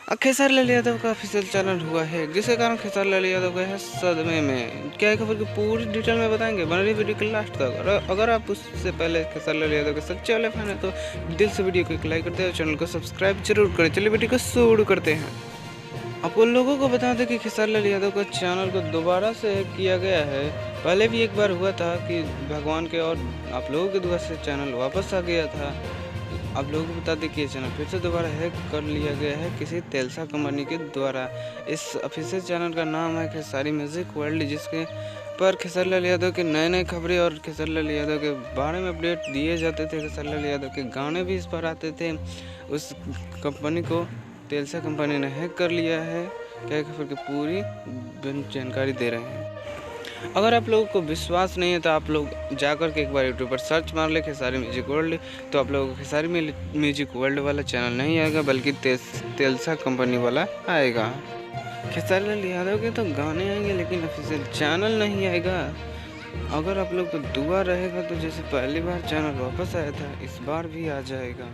खेसारी लाल यादव का official channel हुआ है, जिसके कारण खेसारी लाल यादव गए हैं सदमे में। क्या है खबर की पूरी डिटेल में बताएंगे, बन रही वीडियो के लास्ट तक। और अगर आप उससे पहले खेसारी लाल यादव के सच्चे वाले फैन है तो दिल से वीडियो को एक लाइक करते हैं और चैनल को सब्सक्राइब जरूर करें। चलिए वीडियो को शुरू करते हैं। आप उन लोगों को बता दें कि खेसारी लाल यादव का चैनल को दोबारा से हैक किया गया है। पहले भी एक बार हुआ था कि भगवान के और आप लोगों के दुआ से चैनल वापस आ गया था। आप लोगों को बता दें कि ये चैनल फिर से दोबारा हैक कर लिया गया है किसी तेलसा कंपनी के द्वारा। इस ऑफिशियल चैनल का नाम है खेसारी म्यूजिक वर्ल्ड, जिसके पर खेसारी लाल यादव के नए नए खबरें और खेसारी लाल यादव के बारे में अपडेट दिए जाते थे। खेसारी लाल यादव के गाने भी इस पर आते थे। उस कंपनी को तेलसा कंपनी ने हैक कर लिया है। क्या खबर की पूरी जानकारी दे रहे हैं। अगर आप लोगों को विश्वास नहीं है तो आप लोग जाकर के एक बार यूट्यूब पर सर्च मार ले खेसारी म्यूजिक वर्ल्ड, तो आप लोगों को खेसारी म्यूजिक वर्ल्ड वाला चैनल नहीं आएगा, बल्कि तेलसा कंपनी वाला आएगा। खेसारी लाल यादव के तो गाने आएंगे लेकिन ऑफिशियल चैनल नहीं आएगा। अगर आप लोग को दुआ रहेगा तो जैसे पहली बार चैनल वापस आया था, इस बार भी आ जाएगा।